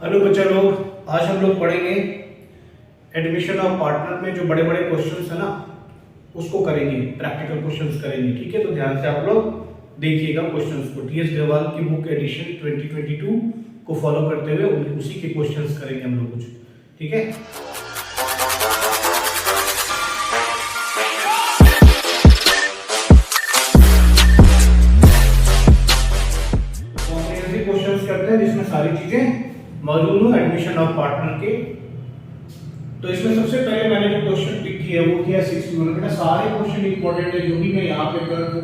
Hello बच्चा लोग, आज हम लोग पढ़ेंगे एडमिशन ऑफ पार्टनर में जो बड़े बड़े क्वेश्चंस है ना उसको करेंगे, प्रैक्टिकल क्वेश्चंस करेंगे। ठीक है, तो ध्यान से आप लोग देखिएगा क्वेश्चंस को। टीएस ग्रेवाल की बुक एडिशन 2022 को फॉलो करते हुए उसी के क्वेश्चंस करेंगे हम लोग कुछ। ठीक है, कॉम्प्रिहेंसिव क्वेश्चंस करते हैं जिसमें सारी चीजें मौजूद हो एडमिशन ऑफ पार्टनर के। तो इसमें सबसे पहले मैंने जो क्वेश्चन पिक किया वो किया 61। बेटा सारे क्वेश्चन इंपॉर्टेंट है, जो भी मैं यहाँ पे कर दूं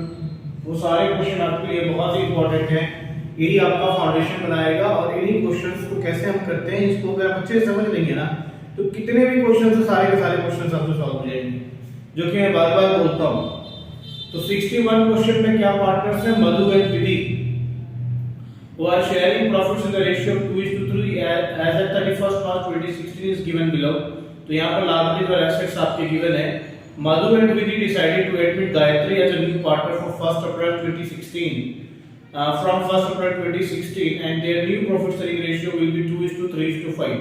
वो सारे क्वेश्चन आपके लिए बहुत ही इंपॉर्टेंट है। यही आपका फाउंडेशन बनाएगा और इन्हीं क्वेश्चंस को कैसे हम करते हैं इसको अगर आप अच्छे से समझ लेंगे ना तो कितने भी क्वेश्चन है सारे के सारे क्वेश्चन आपसे सॉल्व हो जाएंगे, जो कि मैं बार बार बोलता हूँ। तो 61 क्वेश्चन में क्या पार्टनर्स है? Madhu and Vidhi who are sharing profits in the ratio of 2:3 as at 31st March 2016 is given below। तो यहाँ पर liabilities और assets आपके given है। Madhu and Vidhi decided to admit Gayatri as a new partner from 1st April 2016 from 1st April 2016 and their new profit sharing ratio will be 2:3:5।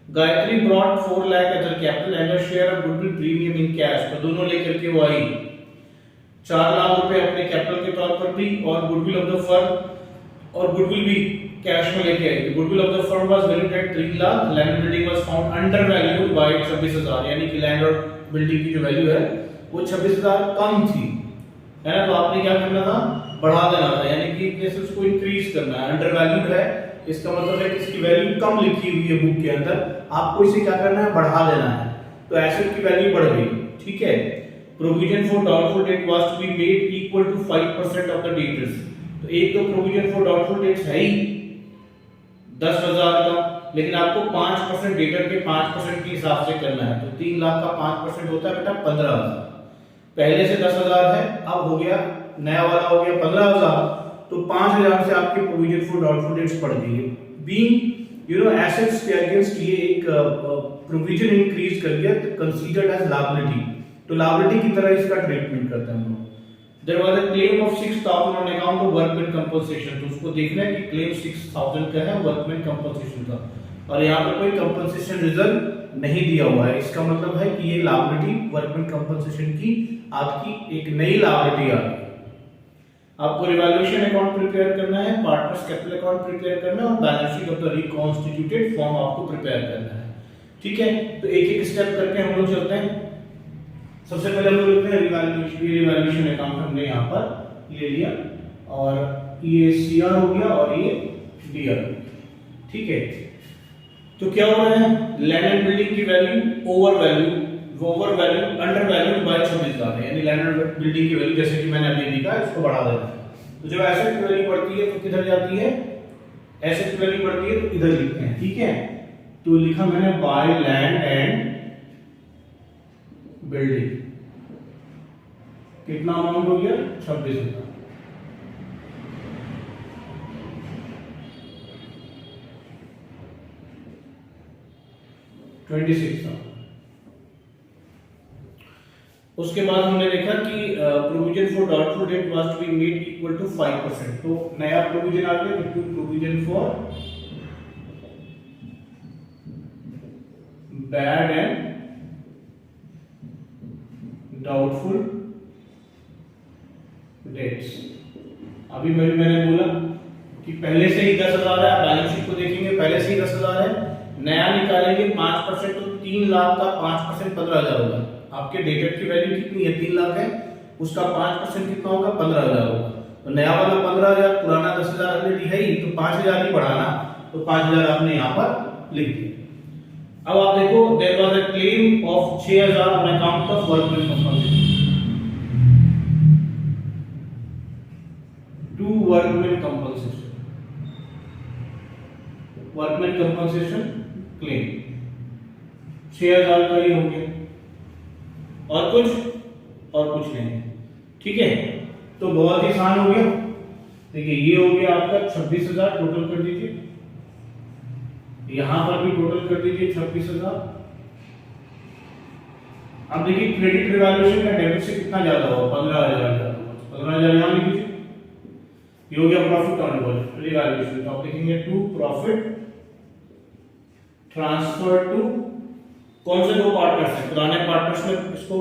Gayatri brought 4 lakh as her capital and her share of goodwill premium in cash। तो दोनों लेकर के वो आई 4 लाख रुपए अपने capital के तौर पर भी और गुडविल ऑफ द फर्म और गुडविल भी कैश में लेके आई। Goodwill of the firm was valued at 3 lakh, land and building was found under valued by 26,000, यानी कि लैंड और बिल्डिंग की जो वैल्यू है वो 26,000 कम थी, है ना। तो आपने क्या करना था? बढ़ा देना था, यानी कि कैसे उसको इंक्रीज करना है। अंडर वैल्यूड है इसका मतलब है कि इसकी वैल्यू कम लिखी हुई है बुक के अंदर, आपको इसे क्या करना है? बढ़ा देना है। तो एसेट की वैल्यू बढ़ गई। ठीक है, provision for doubtful debt was to be made equal to 5% of the debtors. तो एक तो प्रोविजन फॉर डाउटफुल डेट्स है ही 10,000 का, लेकिन आपको 5% डेटर के 5% के हिसाब से करना है। तो 3 लाख का 5% होता है बेटा 15,000। पहले से 10,000 है, अब हो गया नया वाला हो गया 15,000, तो 5,000 से आपकी प्रोविजन फॉर डाउटफुल डेट्स बढ़ गई है। बीइंग एसेट्स के अगेंस्ट ये एक प्रोविजन इंक्रीज कर दिया, तो कंसीडर्ड एज लायबिलिटी। तो लायबिलिटी की तरह इसका ट्रीटमेंट करते हैं हम लोग। There was a claim of 6,000 on account of workman compensation। तो उसको देखना है कि क्लेम 6,000 का है वर्कमैन कंपनसेशन का, और यहाँ पर कोई कंपनसेशन रिजर्व नहीं दिया हुआ है। इसका मतलब है कि ये लायबिलिटी वर्कमैन कंपनसेशन की आपकी एक नई लायबिलिटी आ गई। आपको रिवैल्यूएशन अकाउंट प्रिपेयर करना है, पार्टनर्स कैपिटल अकाउंट प्रिपेयर करना है और balance sheet of the reconstituted form आपको प्रिपेयर करना है। ठीक है, तो एक एक स्टेप करके हम लोग चलते हैं। सबसे पहले हम लोग लेते हैं रिवैल्यूएशन अकाउंट हमने यहाँ पर ले लिया, और ये सीआर हो गया और ये डीआर। ठीक है, तो क्या हो रहा है? लैंड एंड बिल्डिंग की value over value under value by 26,000 है, यानी लैंड एंड बिल्डिंग की वैल्यू जैसे कि मैंने अभी लिखा है इसको बढ़ा देना है। तो जब एसेट की वैल्यू बढ़ती है तो किधर जाती है? एसेट की वैल्यू बढ़ती है तो इधर लिखते हैं। ठीक है, तो लिखा मैंने बाय लैंड एंड बिल्डिंग। कितना अमाउंट हो गया? 26,000। उसके बाद हमने देखा कि provision for doubtful debt was to be made equal to 5%। तो नया प्रोविजन आ गया, to provision for bad and doubtful debts. अभी मैंने बोला कि पहले से ही 10,000 है, आप बैलेंस शीट को देखेंगे पहले से ही 10,000 है, नया निकालेंगे 5% तो 3 लाख का 5% 15,000 होगा। आपके डेटेड की वैल्यू कितनी है? 3 लाख है, उसका 5% कितना होगा? 15,000 होगा। तो नया वाला 15,000, पुराना 10,000 ऑलरेडी है ही, तो 5,000 ही बढ़ाना, तो 5,000 आपने यहाँ पर लिख दिया। अब आप देखो, there was a claim of 6,000 on account of workman compensation to workman compensation claim 6,000 का ही हो गया, और कुछ नहीं। ठीक है, तो बहुत ही आसान हो गया। देखिए ये हो गया आपका 26,000, टोटल कर दीजिए, यहां पर भी टोटल कर दीजिए 26,000। अब देखिए क्रेडिट रिवैल्यूएशन का डेबिट से कितना ज्यादा होगा? 15,000 ज्यादा होगा। 15,000 यहां लिख दीजिए, ये हो गया प्रॉफिट ऑन रिवैल्यूएशन। तो आप लिखेंगे टू प्रॉफिट ट्रांसफर टू, कौन से दो पार्टनर्स हैं? पुराने पार्टनर्स में इसको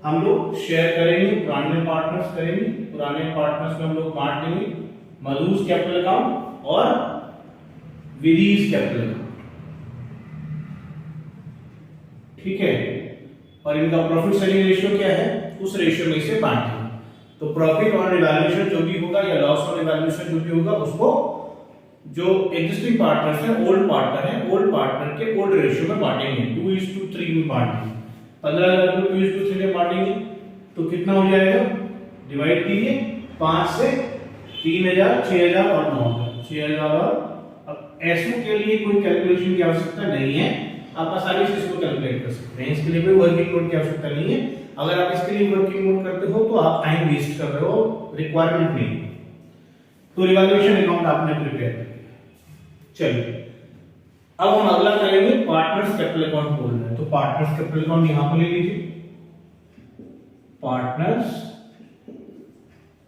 हम लोग शेयर करेंगे, पुराने पार्टनर्स करेंगे, पुराने पार्टनर्स में हम लोग बांट देंगे मधुज कैपिटल अकाउंट और विधीज कैपिटल अकाउंट, ठीक है। और इनका प्रॉफिट सेलिंग रेशियो क्या है, उस रेशियो में से बांट देंगे। तो प्रॉफिट ऑन रिवैल्यूएशन जो भी होगा या लॉस ऑन रिवैल्यूएशन जो भी होगा उसको जो एग्जिस्टिंग पार्टनर्स हैं, ओल्ड पार्टनर हैं, ओल्ड पार्टनर के ओल्ड रेशियो में बांटेंगे, 2:3 में बांटेंगे। 15,000 को 2:3 में बांटेंगे तो कितना हो जाएगा, डिवाइड कीजिए 5 से 3,000, 6,000 और 9,000, 6,000। और अब एसओ के लिए कोई कैलकुलेशन की आवश्यकता नहीं है, आप आसानी से इसको कैलकुलेट कर सकते हैं, इसके लिए कोई वर्किंग नोट की आवश्यकता नहीं है। अगर आप इसके लिए वर्किंग नोट करते हो तो आप टाइम वेस्ट कर रहे हो, रिक्वायरमेंट नहीं। तो रिवैल्यूएशन अकाउंट आपने प्रिपेयर कर लिया। चलिए अब हम अगला करेंगे पार्टनर्स कैपिटल अकाउंट बोल रहे हैं, तो पार्टनर्स कैपिटल अकाउंट यहां पर ले लीजिए, पार्टनर्स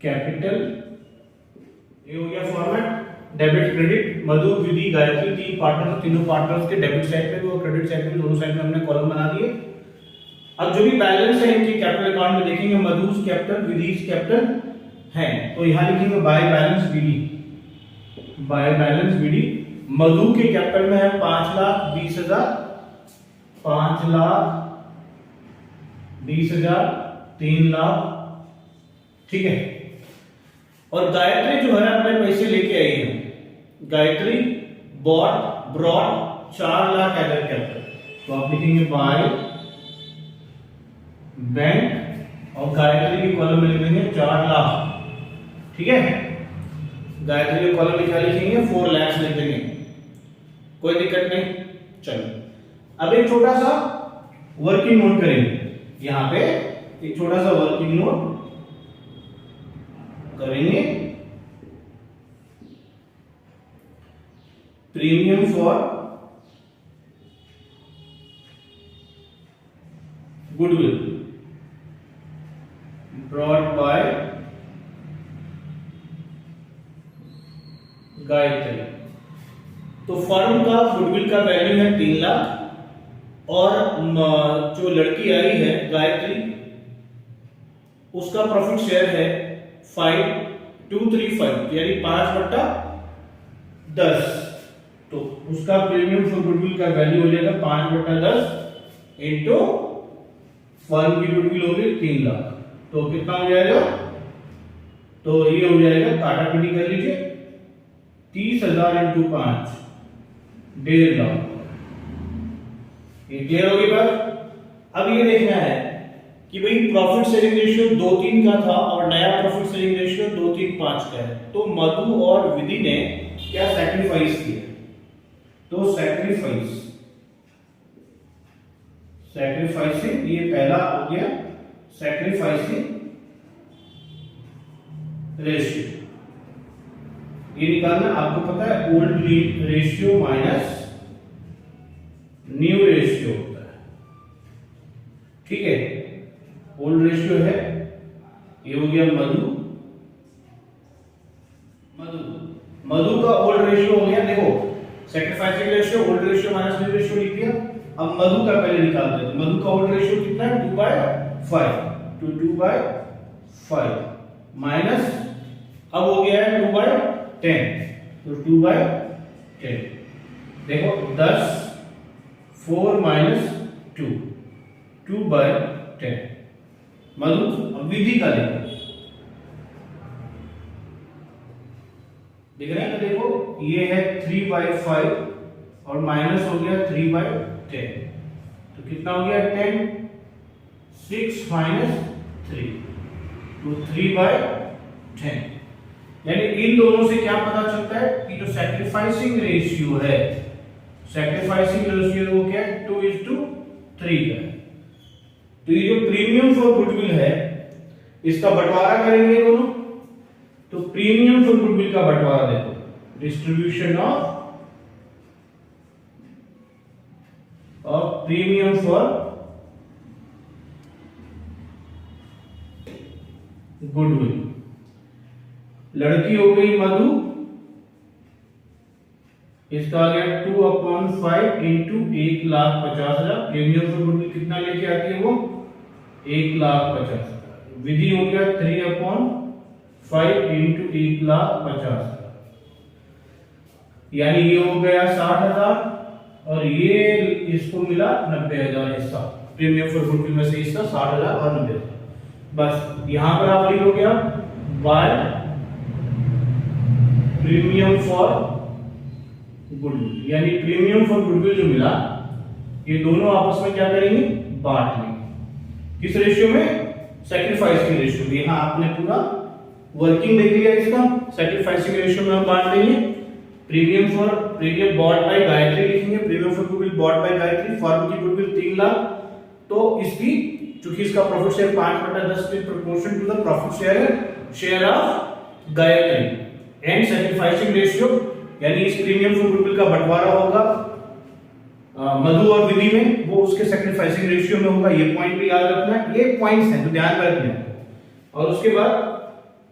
कैपिटल, ये हो गया फॉर्मेट, डेबिट क्रेडिट, मधु विधि गायत्री तीन पार्टनर, तीनों पार्टनर्स के डेबिट साइड पे और क्रेडिट साइड पे दोनों साइड में हमने कॉलम बना दिए। अब जो भी बैलेंस है इनके कैपिटल अकाउंट में देखेंगे, मधुज कैपिटल, विधीज कैपिटल है, तो यहां लिखेंगे बाय बैलेंस विधि, बाय बैलेंस विधि। मधु के कैपिटल में है 5,20,000, 5,20,000, 3 लाख, ठीक है। और गायत्री जो है अपने पैसे लेके आई है, Gayatri brought 4 lakh as capital, तो आप लिखेंगे बाय बैंक और गायत्री के कॉलम में लिखेंगे 4 लाख, ठीक है। गायत्री के कॉलम में क्या लिखेंगे, 4 लाख लिख देंगे, कोई दिक्कत नहीं। चलो अब एक छोटा सा वर्किंग नोट करेंगे, यहां पे एक छोटा सा वर्किंग नोट करेंगे, premium for goodwill brought by Gayatri. तो फर्म का गुडविल का वैल्यू है 3 लाख और जो लड़की आई है गायत्री उसका प्रॉफिट शेयर है 5,235 यानी 5/10, तो उसका प्रीमियम फॉर गुडविल का वैल्यू हो जाएगा 5/10 इंटू फर्म की गुडविल होगी 3 लाख, तो कितना हो जाएगा, तो ये हो जाएगा, काटाकुटी कर लीजिए, 30,000 इंटू 5 1.5 लाख। ये क्लियर होगी बात। अब ये देखना है कि भाई प्रॉफिट सेलिंग रेशियो 2:3 का था और नया प्रॉफिट सेलिंग रेशियो 2:3.5 का है, तो मधु और विधि ने क्या सैक्रिफाइस किया, तो सैक्रिफाइसिंग, ये पहला हो गया सैक्रिफाइसिंग रेशियो, ये निकालना आपको पता है, old ratio minus new ratio होता है, ठीक है। ओल्ड रेशियो है, ये हो गया मधु का ओल्ड रेशियो हो गया, देखो sacrificing ratio, old ratio minus new ratio लिख दिया। अब मधु का पहले निकालते हैं, मधु का ओल्ड रेशियो कितना है, 2/5, तो 2/5 माइनस, अब हो गया है 2/10, तो 2/10, देखो 10 4 माइनस 2, 2/10। मधु, अब विधि का देखो, दिख रहा है ना, देखो ये है 3/5 और माइनस हो गया 3/10, तो कितना हो गया 10, 6 माइनस 3, तो 3/10। यानी इन दोनों से क्या पता चलता है कि जो सैक्रिफाइसिंग रेशियो है, सैक्रिफाइसिंग रेशियो वो क्या है, 2:3 का है। तो ये जो प्रीमियम फॉर गुडविल है इसका बंटवारा करेंगे दोनों, तो प्रीमियम फॉर गुडविल का बंटवारा देखो, distribution of premium for goodwill, लड़की हो गई मधु, इसका आ गया 2/5 इंटू 1,50,000। प्रीमियम फॉर गुडविल कितना लेके आती है वो 1,50,000। विधि हो गया 3/5 इंटू 1,50,000, यानी ये हो गया 60,000 और ये इसको मिला 90,000 हिस्सा। प्रीमियम फॉर गुडविल में से हिस्सा 60,000 और 90,000। बस यहां पर आप लिखोगे आप बाय प्रीमियम फॉर गुडविल, यानी प्रीमियम फॉर गुडविल जो मिला ये दोनों आपस में क्या करेंगे बांट लेंगे। किस रेशियो में सैक्रिफाइस की रेशियो में। यहां आपने पूरा वर्किंग देख लिया इसका। सैक्रिफाइसिंग रेशियो में हम बांट देंगे। प्रीमियम बॉट बाय गायत्री लिखेंगे। Premium for goodwill bought by Gayatri, firm की गुडविल 3 लाख, तो इसकी चूंकि इसका प्रॉफिट शेयर 5/10 के proportion to the profit share of Gayatri. And sacrificing ratio यानी इस प्रीमियम फॉर गुडविल का बंटवारा होगा मधु और विधि में, वो उसके सैक्रिफाइसिंग रेशियो में होगा। ये पॉइंट भी याद रखना है, ये पॉइंट्स हैं तो ध्यान में रखना है। और उसके बाद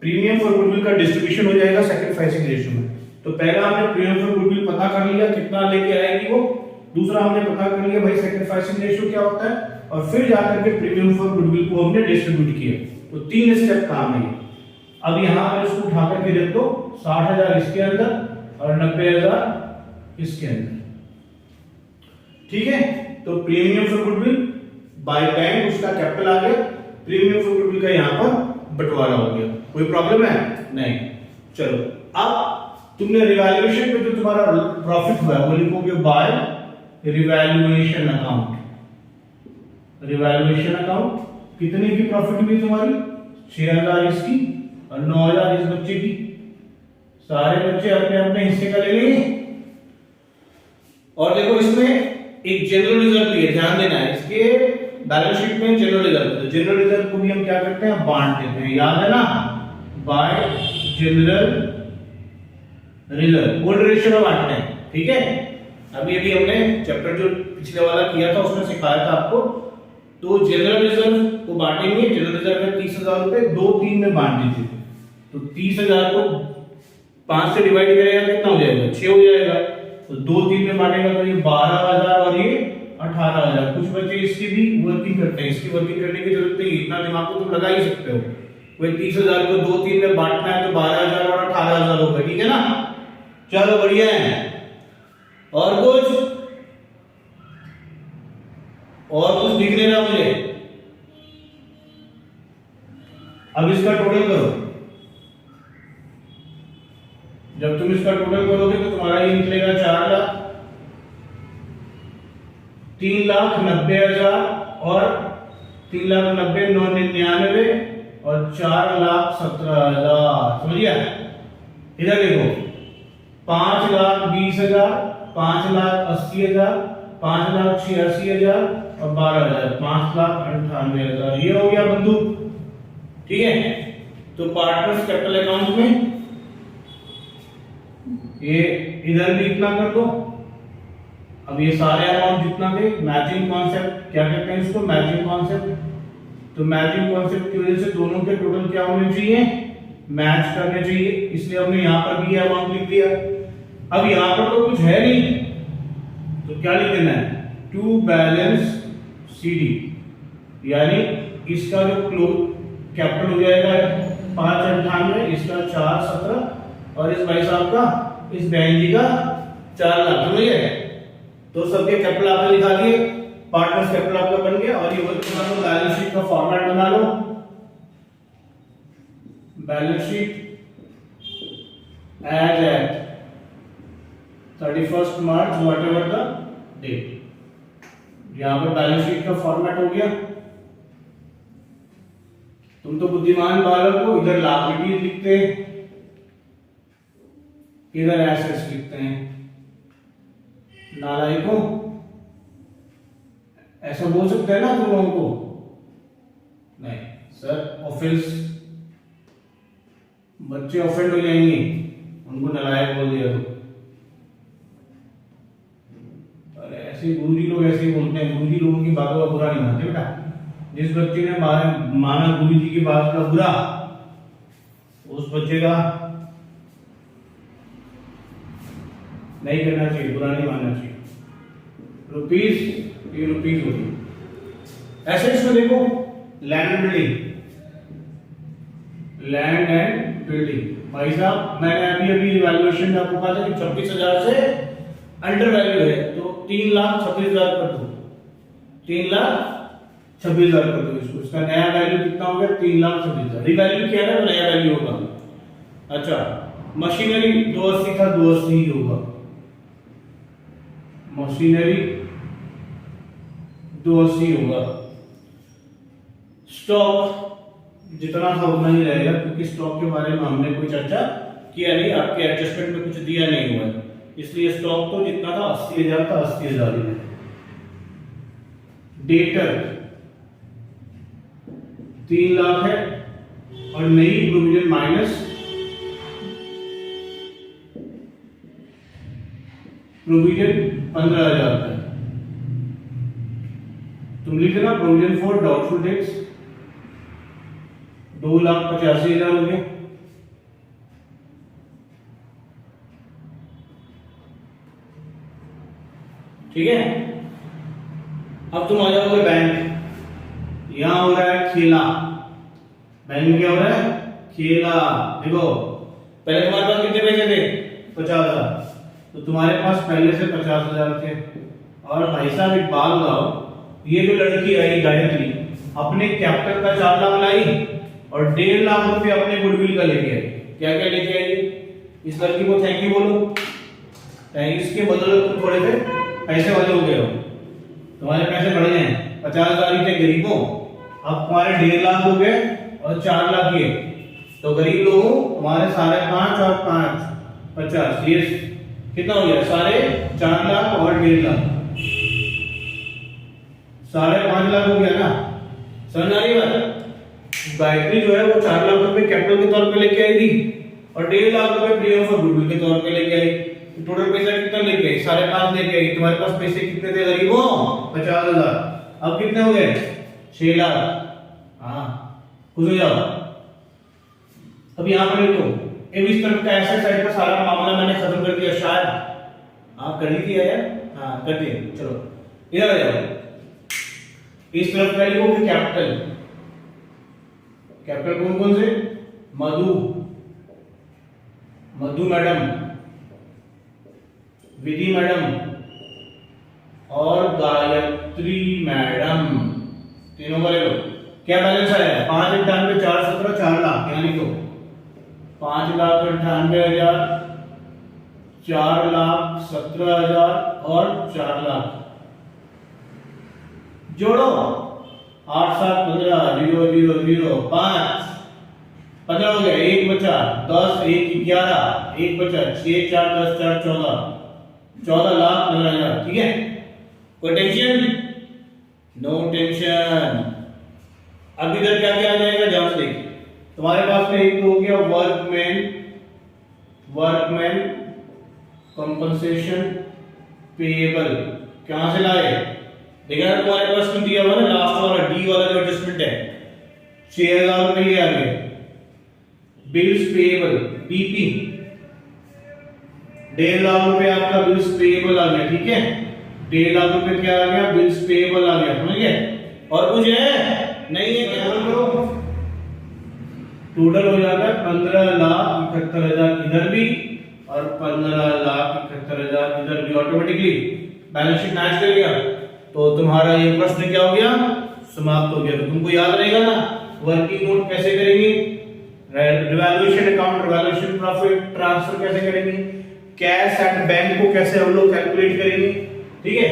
प्रीमियम फॉर गुडविल का डिस्ट्रीब्यूशन हो जाएगा सैक्रिफाइसिंग रेशियो में। तो पहला हमने प्रीमियम फॉर गुडविल पता कर लिया कितना लेके आएगी वो, दूसरा हमने पता कर लिया भाई सैक्रिफाइसिंग रेशियो क्या होता है, और फिर जाकर के प्रीमियम फॉर गुडविल को हमने डिस्ट्रीब्यूट किया। तो 3 स्टेप काम है। अब यहां पर इसको उठा करके रख दो, 60,000 इसके अंदर और 90,000 इसके अंदर, ठीक है। तो premium for goodwill by time उसका कैपिटल आ गया, प्रीमियम फॉर गुडविल का यहां पर बंटवारा हो गया। कोई प्रॉब्लम है नहीं। चलो अब तुमने रिवैल्यूएशन पे जो तुम्हारा प्रॉफिट हुआ है वो लिखोगे by revaluation account. Revaluation account कितने की प्रॉफिट हुई तुम्हारी 6,000 इसकी और 9,000 इस बच्चे की। सारे बच्चे अपने अपने हिस्से का ले लेंगे। और देखो इसमें एक जनरल रिजर्व भी है, ध्यान देना है। इसके बैलेंस शीट में जनरल रिजर्व, तो जनरल रिजर्व को भी हम क्या करते हैं बांट देते हैं, याद है ना, bye general reserve. Old ratio में बांटते हैं, ठीक है। अभी हमने चैप्टर जो पिछले वाला किया था उसमें सिखाया था आपको। तो जनरल रिजर्व को बांटेंगे। जनरल रिजर्व में 30,000 रुपए 2-3 में बांट दीजिए। तो 30,000 को 5 से डिवाइड करेगा कितना हो जाएगा 6 हो जाएगा। तो 2-3 में बांटेगा तो ये 12,000 और ये 18,000। कुछ बच्चे इसकी भी वर्किंग करते हैं, इसकी वर्किंग करने की जरूरत नहीं, इतना दिमाग को तुम लगा ही सकते हो। कोई 30,000 को 2-3 में बांटना है तो 12,000 और 18,000 होगा, ठीक है ना। चलो बढ़िया है। और कुछ दिख नहीं रहा मुझे। अब इसका टोटल करो। जब तुम इसका टोटल करोगे तो तुम्हारा ये निकलेगा 4 लाख, 3,90,000 और 3,90,999 और 4,17,000। समझिए। इधर देखो 5,20,000, 5,80,000, 5,86,000 और 12,000, 5,98,000। ये हो गया बंधु, ठीक है। तो पार्टनर्स कैपिटल अकाउंट में ये इधर भी इतना कर दो। अब ये सारे अमाउंट जितना थे, मैचिंग कॉन्सेप्ट क्या कहते हैं इसको, मैचिंग कॉन्सेप्ट। तो मैचिंग कॉन्सेप्ट की वजह से दोनों के टोटल क्या होने चाहिए, मैच करने चाहिए, इसलिए हमने यहां पर भी अमाउंट लिख दिया। अब यहां पर तो कुछ है नहीं तो क्या लिख देना है, टू बैलेंस सीडी, यानी इसका जो क्लोज कैपिटल हो जाएगा 598, इसका 417 और इस भाई साहब का, इस बहन जी का 4 लाख। समझिए। तो सबके कैपिटल आपने लिखा दिए, पार्टनर्स कैपिटल आपका बन गया। और ये बना लो, बैलेंस शीट का फॉर्मेट बना लो। Balance sheet as at 31st March whatever the date। यहां पर बैलेंस शीट का फॉर्मेट हो गया। तुम तो बुद्धिमान बालक हो, इधर लायबिलिटी लिखते हैं, इधर एसेट्स लिखते हैं। नालायकों, ऐसा बोल सकते हैं ना तुम लोगों को? नहीं सर, ऑफेंस, बच्चे ऑफेंड हो जाएंगे, उनको नालायक बोल दिया तो। अरे ऐसे गुरुजी लोग ऐसे ही बोलते हैं, गुरुजी लोगों की बातों का बुरा नहीं मानते बेटा। जिस बच्चे ने माना गुरुजी की बात का बुरा, उस बच्चे का नहीं करना चाहिए, बुरा नहीं मानना चाहिए। रुपीज, ये रुपीज होगी। ऐसे इसमें देखो land and building, land and building. भाई साहब मैंने अभी इवैल्यूएशन में आपको कहा था कि 26,000 से अंडर वैल्यू है तो 3,26,000 कर दो, 3,26,000 कर दो इसको। इसका नया वैल्यू कितना हो गया? 3,26,000। रिवैल्यू किया ना तो नया वैल्यू होगा। अच्छा, मशीनरी 280 था, 280 ही होगा। मशीनरी 280 होगा। स्टॉक जितना था उतना ही रहेगा, क्योंकि स्टॉक के बारे में हमने कोई चर्चा किया नहीं, आपके एडजस्टमेंट में कुछ दिया नहीं हुआ है, इसलिए स्टॉक तो जितना था 80,000 था, 80,000 ही है। डेटर 3 लाख है और नई प्रोविजन माइनस प्रोविजन 15,000 है। तुम लिख देना प्रोविजन फॉर डाउटफुल डेट्स 2,85,000 हो गए। ठीक है, अब तुम आ जाओगे बैंक। यहां हो रहा है खेला, बैंक में क्या हो रहा है? खेला। देखो पहले तुम्हारे पास कितने पैसे थे? 50,000, तो तुम्हारे पास पहले से 50,000 थे। और भाई साहब एक बात बताओ, ये जो लड़की आई गायत्री अपने कैपिटल का 4 लाख लाई और 1.5 लाख रुपए अपने गुडविल का लेके आई। क्या क्या लेके आई? इस लड़की को थैंक यू बोलो। थैंक इसके बदले तुम थोड़े से पैसे वाले हो गए हो, तुम्हारे पैसे बढ़ गए हैं। 50,000 थे गरीबों, अब तुम्हारे 1.5 लाख हो गए और 4 लाख ये। तो गरीब लोगों तुम्हारे 5.5 और 5 50, ये कितना हो गया? 4.5 लाख और 1.5 लाख, 5.5 लाख हो गया ना। समझ आ रही बात? गायत्री जो है वो 4 लाख रुपए कैपिटल के तौर पे लेके आई थी और 1.5 लाख रुपए फ्री ऑफ गुडविल के तौर पे लेके आई। टोटल पैसा कितना लेके आई? 5.5 लेके आई। तुम्हारे पास पैसे कितने थे गरीबों? 50,000। अब कितने हो गए? 6 लाख। हाँ, खुश हो जाओ। अब यहाँ पर लिखो इस तरफ का एसेट साइड का सारा मामला मैंने खत्म कर दिया शायद। हाँ कर ही दिया यार, हाँ कर दिया। चलो इधर आ जाओ। इस तरफ का लिखो कि कैपिटल, कैपिटल कौन कौन से? मधु मैडम, विधि मैडम और गायत्री मैडम, तीनों का ले लो। क्या बैलेंस आया? 5,98,417 4 लाख। यहाँ लिखो 5,98,000 4,17,000 और 4 लाख। जोड़ो 8 7 15 0 0 0 5 15 हो गया। 1 बचा 10 1 11 1 बचा 6 4 10 4 14 14 लाख 15,000। ठीक है, कोई टेंशन? No tension. अब इधर क्या क्या आ जाएगा? ध्यान से देखिए। तुम्हारे पास में एक तो हो गया वर्कमैन कंपनसेशन पेएबल। कहां से लाए? देखा तुम्हारे पास में दिया हुआ ना लास्ट वाला डी वाला जो एडजस्टमेंट है 6,000 रुपए आ गए। बिल्स पेएबल बीपी 1.5 लाख रुपए आपका बिल्स पेएबल आ गया। ठीक है, 1.5 लाख रुपए क्या आ गया? बिल्स पेएबल आ गया। समझ गए? और कुछ है नहीं है? क्या बोलो? टोटल हो जाता है 15,71,000 इधर भी और 15,71,000 इधर भी। ऑटोमेटिकली बैलेंस शीट मैच कर गया, तो तुम्हारा ये प्रश्न क्या हो गया? समाप्त हो गया। तो तुमको याद रहेगा ना वर्किंग नोट कैसे करेंगे, revaluation account, revaluation profit transfer कैसे करेंगे, कैश एट बैंक को कैसे हम लोग कैलकुलेट करेंगे। ठीक है,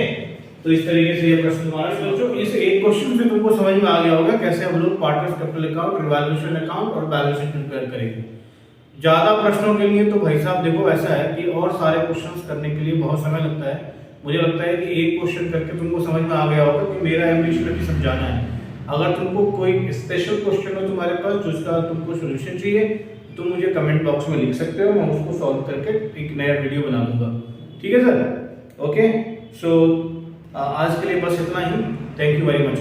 तो इस तरीके से ये प्रश्न तुम्हारा सोचो। इस एक क्वेश्चन से तुमको समझ में आ गया होगा कैसे हम लोग partners capital account, revaluation account और बैलेंस शीट प्रिपेयर करेंगे। ज्यादा प्रश्नों के लिए तो भाई साहब देखो ऐसा है कि और सारे क्वेश्चंस करने के लिए बहुत समय लगता है। मुझे लगता है कि एक क्वेश्चन करके तुमको समझ में आ गया होगा कि मेरा एम्बिशन है कि समझाना है। अगर तुमको कोई स्पेशल क्वेश्चन हो तुम्हारे पास जिसका तुमको सॉल्यूशन चाहिए, तुम मुझे कमेंट बॉक्स में लिख सकते हो, मैं उसको सॉल्व करके एक नया वीडियो बना दूंगा। ठीक है सर? ओके, सो आज के लिए बस इतना ही। Thank you very much.